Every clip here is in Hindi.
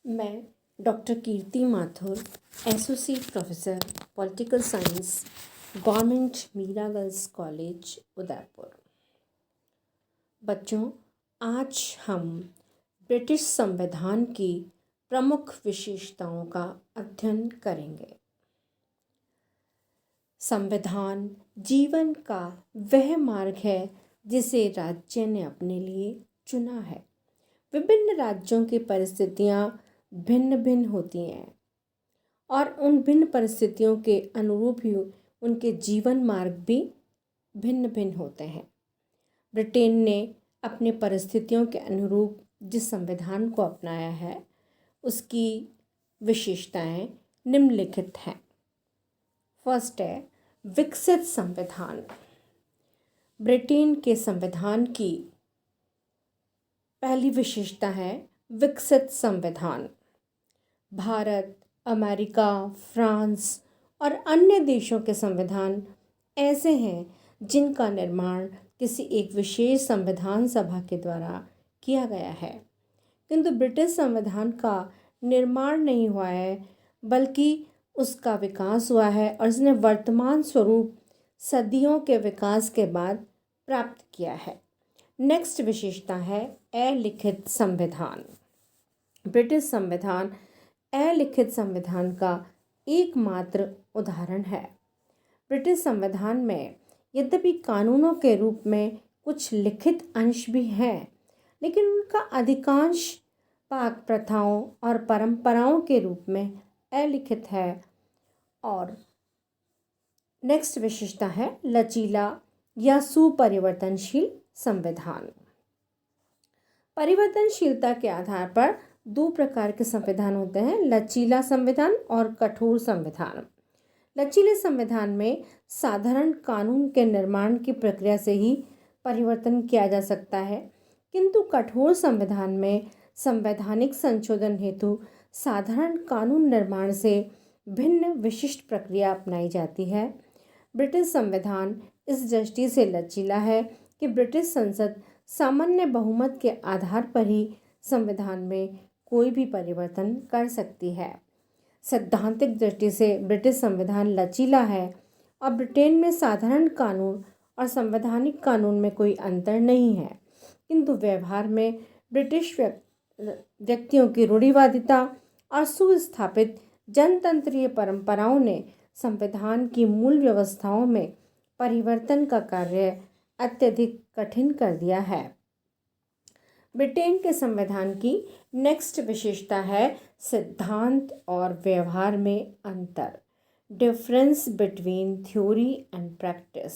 मैं doctor Kirti Mathur, associate professor political science, government Meera girls college Udaipur. बच्चों, आज हम ब्रिटिश संविधान की प्रमुख विशेषताओं का अध्ययन करेंगे। संविधान जीवन का वह मार्ग है जिसे राज्य ने अपने लिए चुना है। विभिन्न राज्यों की परिस्थितियाँ भिन्न भिन्न होती हैं और उन भिन्न परिस्थितियों के अनुरूप ही उनके जीवन मार्ग भी भिन्न भिन्न होते हैं। ब्रिटेन ने अपने परिस्थितियों के अनुरूप जिस संविधान को अपनाया है उसकी विशेषताएं निम्नलिखित हैं। फर्स्ट है विकसित संविधान। ब्रिटेन के संविधान की पहली विशेषता है विकसित संविधान। भारत, अमेरिका, फ्रांस और अन्य देशों के संविधान ऐसे हैं जिनका निर्माण किसी एक विशेष संविधान सभा के द्वारा किया गया है, किंतु ब्रिटिश संविधान का निर्माण नहीं हुआ है बल्कि उसका विकास हुआ है और इसने वर्तमान स्वरूप सदियों के विकास के बाद प्राप्त किया है। नेक्स्ट विशेषता है अलिखित संविधान। ब्रिटिश संविधान अलिखित संविधान का एकमात्र उदाहरण है। ब्रिटिश संविधान में यद्यपि कानूनों के रूप में कुछ लिखित अंश भी हैं, लेकिन उनका अधिकांश पाक प्रथाओं और परंपराओं के रूप में अलिखित है। और नेक्स्ट विशेषता है लचीला या सुपरिवर्तनशील संविधान। परिवर्तनशीलता के आधार पर दो प्रकार के संविधान होते हैं, लचीला संविधान और कठोर संविधान। लचीले संविधान में साधारण कानून के निर्माण की प्रक्रिया से ही परिवर्तन किया जा सकता है, किंतु कठोर संविधान में संवैधानिक संशोधन हेतु साधारण कानून निर्माण से भिन्न विशिष्ट प्रक्रिया अपनाई जाती है। ब्रिटिश संविधान इस दृष्टि से लचीला है कि ब्रिटिश संसद सामान्य बहुमत के आधार पर ही संविधान में कोई भी परिवर्तन कर सकती है। सैद्धांतिक दृष्टि से ब्रिटिश संविधान लचीला है और ब्रिटेन में साधारण कानून और संवैधानिक कानून में कोई अंतर नहीं है, किंतु व्यवहार में ब्रिटिश व्यक्तियों की रूढ़िवादिता और सुस्थापित जनतंत्रीय परंपराओं ने संविधान की मूल व्यवस्थाओं में परिवर्तन का कार्य अत्यधिक कठिन कर दिया है। ब्रिटेन के संविधान की नेक्स्ट विशेषता है सिद्धांत और व्यवहार में अंतर, difference between theory and practice.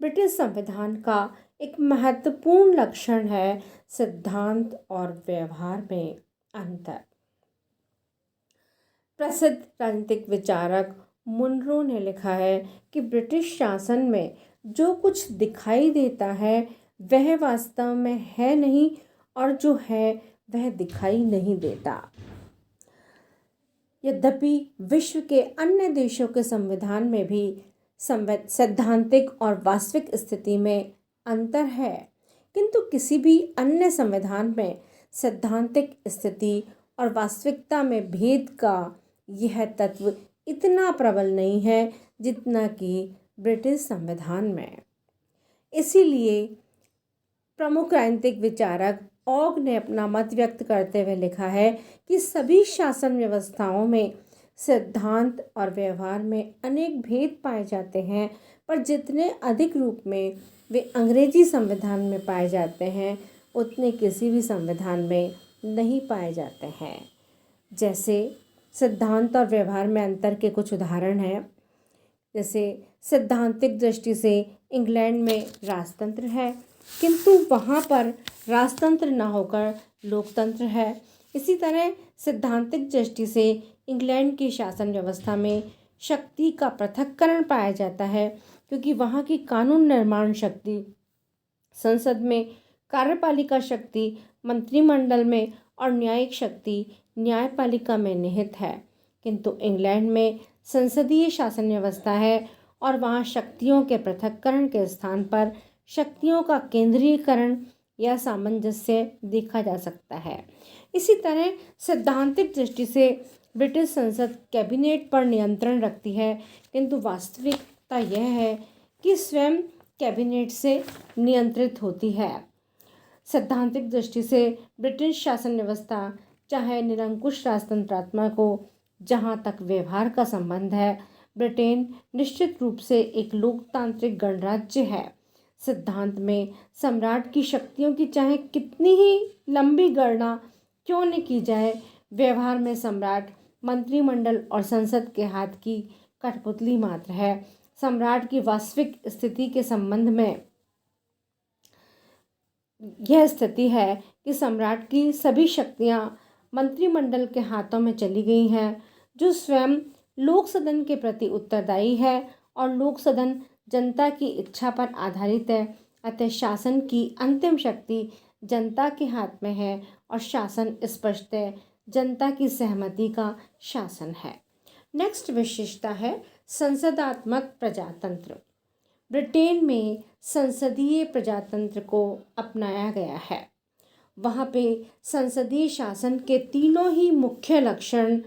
British संविधान का एक महत्वपूर्ण लक्षण है सिद्धांत और व्यवहार में अंतर। प्रसिद्ध राजनीतिक विचारक मुनरो ने लिखा है कि ब्रिटिश शासन में जो कुछ दिखाई देता है वह वास्तव में है नहीं और जो है वह दिखाई नहीं देता। यद्यपि विश्व के अन्य देशों के संविधान में भी सैद्धांतिक और वास्तविक स्थिति में अंतर है, किंतु किसी भी अन्य संविधान में सैद्धांतिक स्थिति और वास्तविकता में भेद का यह तत्व इतना प्रबल नहीं है जितना कि ब्रिटिश संविधान में। इसीलिए प्रमुख राजनीतिक विचारक ऑग ने अपना मत व्यक्त करते हुए लिखा है कि सभी शासन व्यवस्थाओं में सिद्धांत और व्यवहार में अनेक भेद पाए जाते हैं, पर जितने अधिक रूप में वे अंग्रेजी संविधान में पाए जाते हैं उतने किसी भी संविधान में नहीं पाए जाते हैं। जैसे सिद्धांत और व्यवहार में अंतर के कुछ उदाहरण हैं। जैसे सैद्धांतिक दृष्टि से इंग्लैंड में राजतंत्र है, किंतु वहाँ पर राजतंत्र न होकर लोकतंत्र है। इसी तरह सैद्धांतिक दृष्टि से इंग्लैंड की शासन व्यवस्था में शक्ति का पृथक्करण पाया जाता है, क्योंकि वहाँ की कानून निर्माण शक्ति संसद में, कार्यपालिका शक्ति मंत्रिमंडल में और न्यायिक शक्ति न्यायपालिका में निहित है। किंतु इंग्लैंड में संसदीय शासन व्यवस्था है और वहाँ शक्तियों के पृथक्करण के स्थान पर शक्तियों का केंद्रीयकरण या सामंजस्य देखा जा सकता है। इसी तरह सैद्धांतिक दृष्टि से ब्रिटिश संसद कैबिनेट पर नियंत्रण रखती है, किंतु वास्तविकता यह है कि स्वयं कैबिनेट से नियंत्रित होती है। सैद्धांतिक दृष्टि से ब्रिटिश शासन व्यवस्था चाहे निरंकुश राजतंत्रात्मक हो, जहाँ तक व्यवहार का संबंध है ब्रिटेन निश्चित रूप से एक लोकतांत्रिक गणराज्य है। सिद्धांत में सम्राट की शक्तियों की चाहे कितनी ही लंबी गणना क्यों न की जाए, व्यवहार में सम्राट मंत्रिमंडल और संसद के हाथ की कठपुतली मात्र है। सम्राट की वास्तविक स्थिति के संबंध में यह स्थिति है कि सम्राट की सभी शक्तियां मंत्रिमंडल के हाथों में चली गई हैं, जो स्वयं लोक सदन के प्रति उत्तरदायी है और लोक सदन जनता की इच्छा पर आधारित है। अतः शासन की अंतिम शक्ति जनता के हाथ में है और शासन स्पष्ट है जनता की सहमति का शासन है। नेक्स्ट विशेषता है संसदात्मक प्रजातंत्र। ब्रिटेन में संसदीय प्रजातंत्र को अपनाया गया है। वहाँ पे संसदीय शासन के तीनों ही मुख्य लक्षण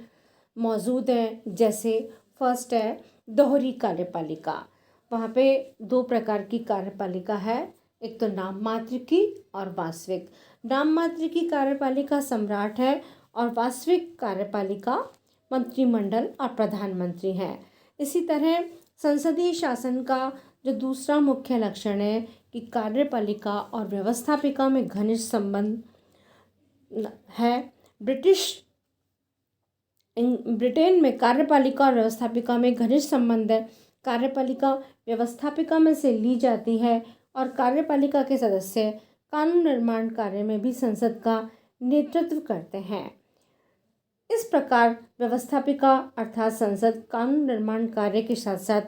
मौजूद हैं। जैसे फर्स्ट है दोहरी कार्यपालिका। वहाँ पे दो प्रकार की कार्यपालिका है, एक तो नाम मात्र की और वास्तविक। नाम मात्र की कार्यपालिका सम्राट है और वास्तविक कार्यपालिका मंत्रिमंडल और प्रधानमंत्री हैं। इसी तरह संसदीय शासन का जो दूसरा मुख्य लक्षण है कि कार्यपालिका और व्यवस्थापिका में घनिष्ठ संबंध है। ब्रिटेन में कार्यपालिका और व्यवस्थापिका में घनिष्ठ संबंध है। कार्यपालिका व्यवस्थापिका में से ली जाती है और कार्यपालिका के सदस्य कानून निर्माण कार्य में भी संसद का नेतृत्व करते हैं। इस प्रकार व्यवस्थापिका अर्थात संसद कानून निर्माण कार्य के साथ साथ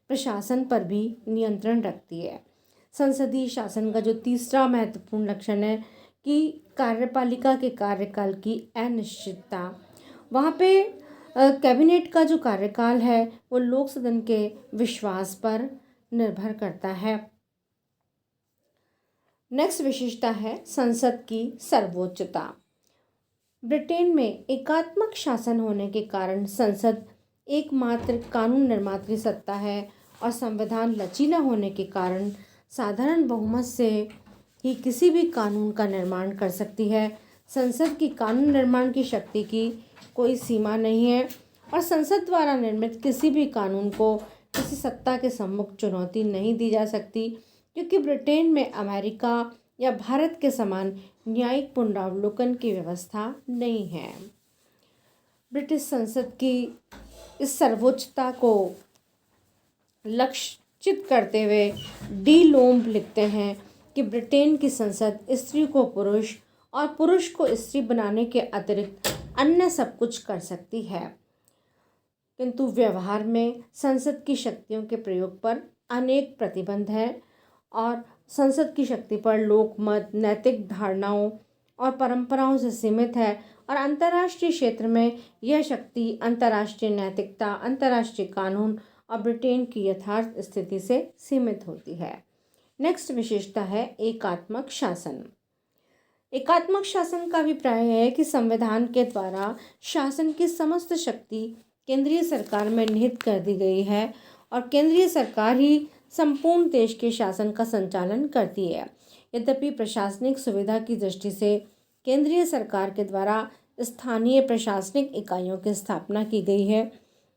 प्रशासन पर भी नियंत्रण रखती है। संसदीय शासन का जो तीसरा महत्वपूर्ण लक्षण है कि कार्यपालिका के कार्यकाल की अनिश्चितता। वहाँ पे कैबिनेट का जो कार्यकाल है वो लोक सदन के विश्वास पर निर्भर करता है। नेक्स्ट विशेषता है संसद की सर्वोच्चता। ब्रिटेन में एकात्मक शासन होने के कारण संसद एकमात्र कानून निर्मात्री सत्ता है और संविधान लचीला होने के कारण साधारण बहुमत से ही किसी भी कानून का निर्माण कर सकती है। संसद की कानून निर्माण की शक्ति की कोई सीमा नहीं है और संसद द्वारा निर्मित किसी भी कानून को किसी सत्ता के सम्मुख चुनौती नहीं दी जा सकती, क्योंकि ब्रिटेन में अमेरिका या भारत के समान न्यायिक पुनरावलोकन की व्यवस्था नहीं है। ब्रिटिश संसद की इस सर्वोच्चता को लक्षित करते हुए डी लोम्ब लिखते हैं कि ब्रिटेन की संसद स्त्री को पुरुष और पुरुष को स्त्री बनाने के अतिरिक्त अन्य सब कुछ कर सकती है, किंतु व्यवहार में संसद की शक्तियों के प्रयोग पर अनेक प्रतिबंध हैं और संसद की शक्ति पर लोकमत, नैतिक धारणाओं और परंपराओं से सीमित है और अंतर्राष्ट्रीय क्षेत्र में यह शक्ति अंतर्राष्ट्रीय नैतिकता, अंतर्राष्ट्रीय कानून और ब्रिटेन की यथार्थ स्थिति से सीमित होती है। नेक्स्ट विशेषता है एकात्मक शासन। एकात्मक शासन का अभिप्राय है कि संविधान के द्वारा शासन की समस्त शक्ति केंद्रीय सरकार में निहित कर दी गई है और केंद्रीय सरकार ही संपूर्ण देश के शासन का संचालन करती है। यद्यपि प्रशासनिक सुविधा की दृष्टि से केंद्रीय सरकार के द्वारा स्थानीय प्रशासनिक इकाइयों की स्थापना की गई है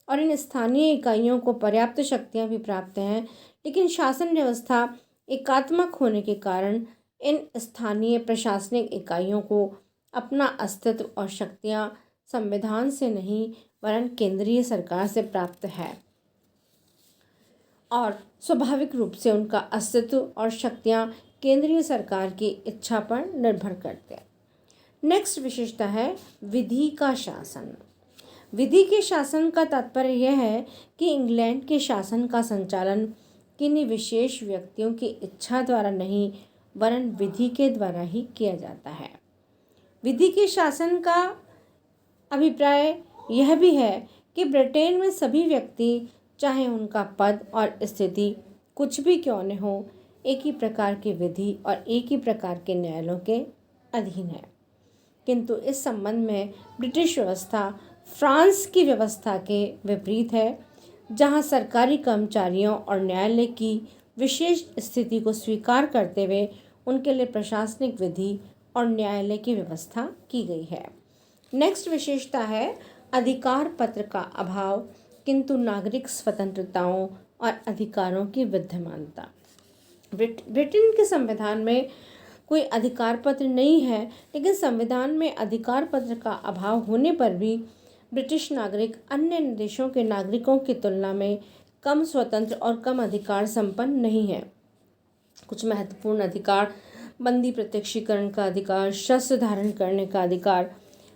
और इन स्थानीय इकाइयों को पर्याप्त शक्तियां भी प्राप्त हैं, लेकिन शासन व्यवस्था एकात्मक होने के कारण इन स्थानीय प्रशासनिक इकाइयों को अपना अस्तित्व और शक्तियां संविधान से नहीं वरन केंद्रीय सरकार से प्राप्त है और स्वाभाविक रूप से उनका अस्तित्व और शक्तियां केंद्रीय सरकार की इच्छा पर निर्भर करते हैं। नेक्स्ट विशेषता है विधि का शासन। विधि के शासन का तात्पर्य यह है कि इंग्लैंड के शासन का संचालन किन्हीं विशेष व्यक्तियों की इच्छा द्वारा नहीं वरन विधि के द्वारा ही किया जाता है। विधि के शासन का अभिप्राय यह भी है कि ब्रिटेन में सभी व्यक्ति चाहे उनका पद और स्थिति कुछ भी क्यों न हो एक ही प्रकार की विधि और एक ही प्रकार के न्यायालयों के अधीन है। किंतु इस संबंध में ब्रिटिश व्यवस्था फ्रांस की व्यवस्था के विपरीत है, जहां सरकारी कर्मचारियों और न्यायालय की विशेष स्थिति को स्वीकार करते हुए उनके लिए प्रशासनिक विधि और न्यायालय की व्यवस्था की गई है। नेक्स्ट विशेषता है अधिकार पत्र का अभाव किंतु नागरिक स्वतंत्रताओं और अधिकारों की विद्यमानता। ब्रिटेन के संविधान में कोई अधिकार पत्र नहीं है, लेकिन संविधान में अधिकार पत्र का अभाव होने पर भी ब्रिटिश नागरिक अन्य देशों के नागरिकों की तुलना में कम स्वतंत्र और कम अधिकार संपन्न नहीं है। कुछ महत्वपूर्ण अधिकार: बंदी प्रत्यक्षीकरण का अधिकार, शस्त्र धारण करने का अधिकार,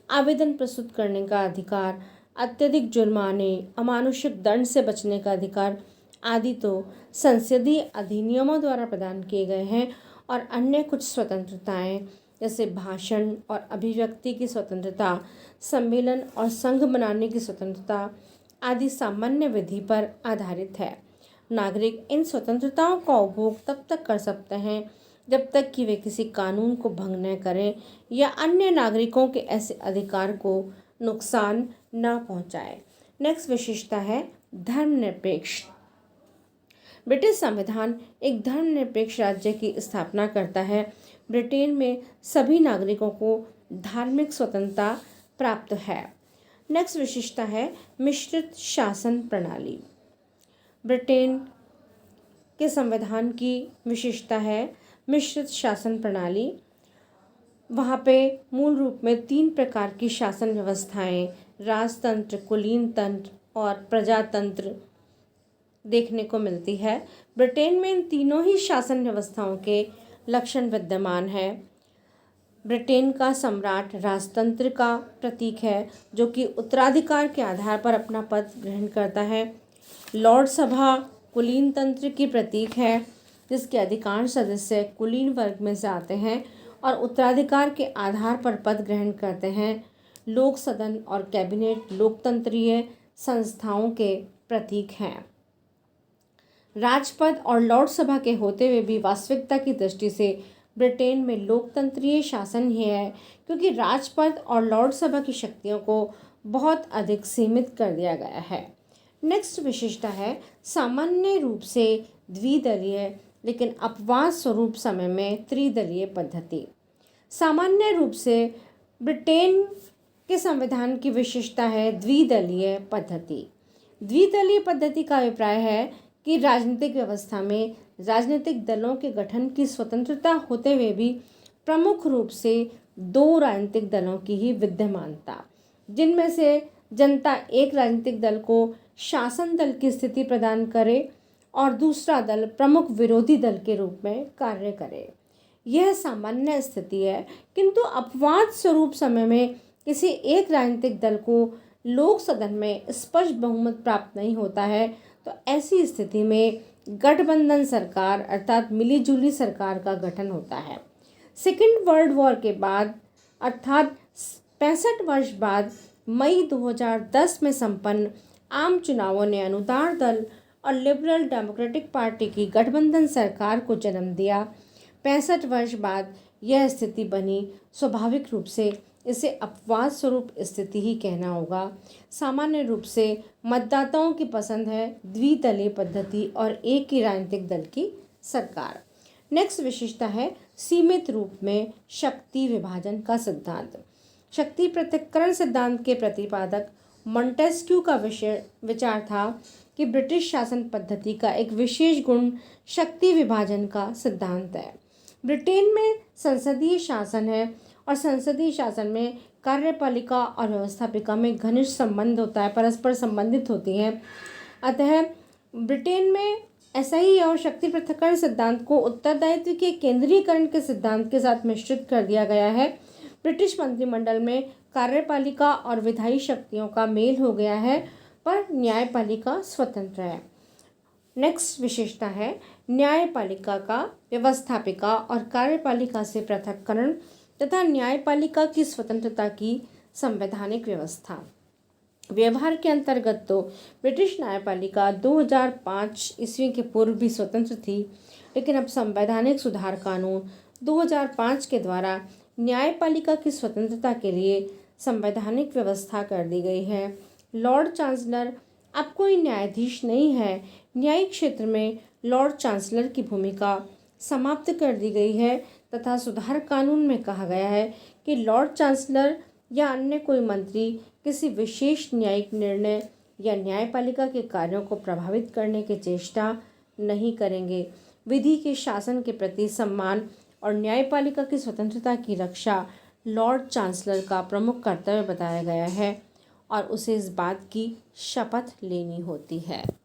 आवेदन प्रस्तुत करने का अधिकार, अत्यधिक जुर्माने, अमानुषिक दंड से बचने का अधिकार आदि तो संसदीय अधिनियमों द्वारा प्रदान किए गए हैं, और अन्य कुछ स्वतंत्रताएं जैसे भाषण और अभिव्यक्ति की स्वतंत्रता, सम्मेलन और संघ बनाने की स्वतंत्रता आदि सामान्य विधि पर आधारित है। नागरिक इन स्वतंत्रताओं का उपभोग तब तक कर सकते हैं जब तक कि वे किसी कानून को भंग न करें या अन्य नागरिकों के ऐसे अधिकार को नुकसान न पहुंचाए। नेक्स्ट विशेषता है धर्मनिरपेक्ष। ब्रिटिश संविधान एक धर्मनिरपेक्ष राज्य की स्थापना करता है। ब्रिटेन में सभी नागरिकों को धार्मिक स्वतंत्रता प्राप्त है। नेक्स्ट विशेषता है मिश्रित शासन प्रणाली। ब्रिटेन के संविधान की विशेषता है मिश्रित शासन प्रणाली। वहाँ पे मूल रूप में 3 प्रकार की शासन व्यवस्थाएं, राजतंत्र, कुलीन तंत्र और प्रजातंत्र देखने को मिलती है। ब्रिटेन में इन तीनों ही शासन व्यवस्थाओं के लक्षण विद्यमान है। ब्रिटेन का सम्राट राजतंत्र का प्रतीक है, जो कि उत्तराधिकार के आधार पर अपना पद ग्रहण करता है। लॉर्ड सभा कुलीन तंत्र की प्रतीक है, जिसके अधिकांश सदस्य कुलीन वर्ग में से आते हैं और उत्तराधिकार के आधार पर पद ग्रहण करते हैं। लोक सदन और कैबिनेट लोकतंत्रीय संस्थाओं के प्रतीक हैं। राजपद और लॉर्ड सभा के होते हुए भी वास्तविकता की दृष्टि से ब्रिटेन में लोकतंत्रीय शासन ही है, क्योंकि राजपद और लॉर्ड सभा की शक्तियों को बहुत अधिक सीमित कर दिया गया है। नेक्स्ट विशेषता है सामान्य रूप से द्विदलीय लेकिन अपवाद स्वरूप समय में त्रिदलीय पद्धति। सामान्य रूप से ब्रिटेन के संविधान की विशेषता है द्विदलीय पद्धति। द्विदलीय पद्धति का अभिप्राय है कि राजनीतिक व्यवस्था में राजनीतिक दलों के गठन की स्वतंत्रता होते हुए भी प्रमुख रूप से 2 राजनीतिक दलों की ही विद्यमानता, जिनमें से जनता एक राजनीतिक दल को शासन दल की स्थिति प्रदान करे और दूसरा दल प्रमुख विरोधी दल के रूप में कार्य करे। यह सामान्य स्थिति है, किंतु अपवाद स्वरूप समय में किसी एक राजनीतिक दल को लोक सदन में स्पष्ट बहुमत प्राप्त नहीं होता है, तो ऐसी स्थिति में गठबंधन सरकार अर्थात मिलीजुली सरकार का गठन होता है। सेकेंड वर्ल्ड वॉर के बाद अर्थात 65 वर्ष बाद मई 2010 में संपन्न आम चुनावों ने अनुदार दल और लिबरल डेमोक्रेटिक पार्टी की गठबंधन सरकार को जन्म दिया। 65 वर्ष बाद यह स्थिति बनी। स्वाभाविक रूप से इसे अपवाद स्वरूप स्थिति ही कहना होगा। सामान्य रूप से मतदाताओं की पसंद है द्विदलीय पद्धति और एक ही राजनीतिक दल की सरकार। नेक्स्ट विशेषता है सीमित रूप में शक्ति विभाजन का सिद्धांत। शक्ति पृथक्करण सिद्धांत के प्रतिपादक मॉन्टेस्क्यू का विचार था कि ब्रिटिश शासन पद्धति का एक विशेष गुण शक्ति विभाजन का सिद्धांत है। ब्रिटेन में संसदीय शासन है और संसदीय शासन में कार्यपालिका और व्यवस्थापिका में घनिष्ठ संबंध होता है, परस्पर संबंधित होती हैं। अतः ब्रिटेन में ऐसा ही और शक्ति पृथक्करण सिद्धांत को उत्तरदायित्व के केंद्रीकरण के सिद्धांत के साथ मिश्रित कर दिया गया है। ब्रिटिश मंत्रिमंडल में कार्यपालिका और विधायी शक्तियों का मेल हो गया है, पर न्यायपालिका स्वतंत्र है। नेक्स्ट विशेषता है न्यायपालिका का व्यवस्थापिका और कार्यपालिका से पृथक्करण तथा न्यायपालिका की स्वतंत्रता की संवैधानिक व्यवस्था। व्यवहार के अंतर्गत तो ब्रिटिश न्यायपालिका 2005 ईस्वी के पूर्व भी स्वतंत्र थी, लेकिन अब संवैधानिक सुधार कानून 2005 के द्वारा न्यायपालिका की स्वतंत्रता के लिए संवैधानिक व्यवस्था कर दी गई है। लॉर्ड चांसलर अब कोई न्यायाधीश नहीं है। न्यायिक क्षेत्र में लॉर्ड चांसलर की भूमिका समाप्त कर दी गई है तथा सुधार कानून में कहा गया है कि लॉर्ड चांसलर या अन्य कोई मंत्री किसी विशेष न्यायिक निर्णय या न्यायपालिका के कार्यों को प्रभावित करने की चेष्टा नहीं करेंगे। विधि के शासन के प्रति सम्मान और न्यायपालिका की स्वतंत्रता की रक्षा लॉर्ड चांसलर का प्रमुख कर्तव्य बताया गया है और उसे इस बात की शपथ लेनी होती है।